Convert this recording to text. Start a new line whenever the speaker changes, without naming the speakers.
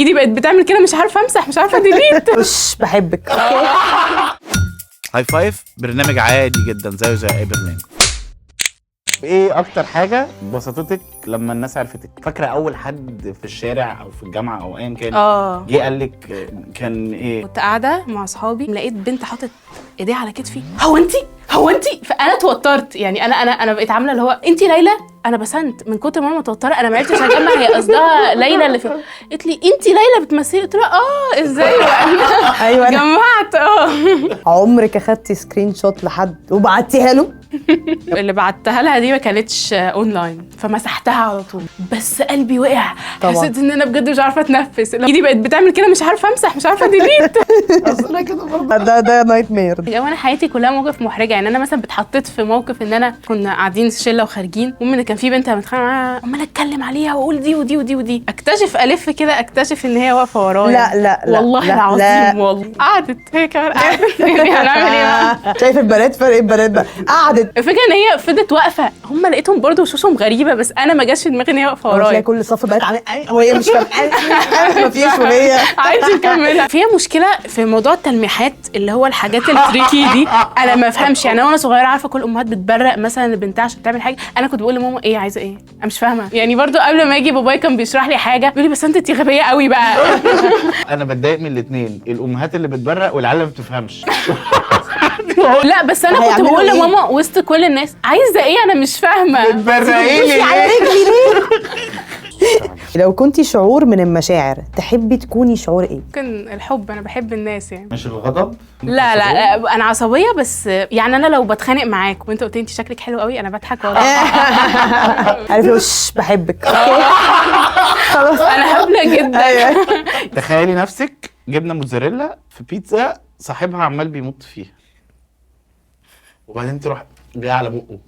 ايدي بقت بتعمل كده، مش عارفه امسح، مش عارفه ديليت.
مش بحبك.
هاي فايف برنامج عادي جدا زيه زي اي برنامج. ايه اكتر حاجه بسطتك لما الناس عرفتك؟ فاكره اول حد في الشارع او في الجامعه او ايا كان جه قال لك كان ايه؟
كنت قاعده مع اصحابي، لقيت بنت حاطت ايديها على كتفي، هو انت فانا اتوترت. يعني انا بقيت عامله اللي هو انت ليلى. انا بسنت من كتر ما انا متوتره، انا ما عرفتش اجمع هي قصدها ليلى اللي قالت لي انت ليلى بتمثلي. قلت لها ازاي بقى؟
ايوه
جمعت.
عمرك اخدتي سكرين شوت لحد وبعتيها له؟
اللي بعتها لها دي ما كانتش اونلاين، فمسحتها على طول، بس قلبي وقع.
طبعا.
حسيت ان انا بجد مش عارفه اتنفس، ايدي بقت بتعمل كده، مش عارفه امسح، مش عارفه ديليت.
اصل كده برضه
ده نايت مير.
انا حياتي كلها مواقف محرجه. يعني انا مثلا اتحطيت في موقف ان انا كنا قاعدين شله وخارجين، المهم ان كان في بنت متخانقه معاها، عماله اتكلم عليها واقول دي ودي ودي ودي، اكتشف الف كده اكتشف ان هي واقفه ورايا.
لا
والله
لا
العظيم
لا.
والله قعدت هي كمان قعدت. هنعمل ايه بقى؟
شايف البنات، فرق البنات بقى. قعدت.
الفكره ان هي فضلت واقفه، هم لقيتهم برضو وشوشهم غريبه، بس انا ما جاش في دماغي ان هي واقفه
تلاقي
ورايا.
كل صف بنات عامل وهي مش فاهمه مفيش، وهي
عايزه اكملها. فيها مشكله في موضوع التلميحات، اللي هو الحاجات التريكي دي انا ما افهمش. يعني وانا صغيره عارفه كل الامهات بتبرق مثلا لبنتها عشان تعمل حاجه، انا كنت بقول لماما ايه عايزه ايه، انا مش فاهمه. يعني برضو قبل ما اجي بابايا كان بيشرح لي حاجه بيقول لي بس انت غبيه قوي بقى.
انا بتضايق من الاثنين، الامهات اللي بتبرق والعيال اللي ما بتفهمش.
لا بس انا كنت
هيعملوا
بقول
إيه؟
لماما وسط كل الناس عايزه ايه، انا مش فاهمه.
بتبرقي لي
على
ليه؟
رجلي ليه؟ لو كنتي شعور من المشاعر تحبي تكوني شعور ايه؟
ممكن الحب، انا بحب الناس يعني.
مش الغضب؟
لا لا لا، انا عصبيه بس. يعني انا لو بتخانق معاك وانت قلت لي انت شكلك حلو قوي، انا بضحك والله.
عارفه مش بحبك.
خلاص انا هبله جدا.
تخيلي نفسك جبنه موتزاريلا في بيتزا صاحبها عمال بيمط فيها، وبعدين تروح جايه على بقه.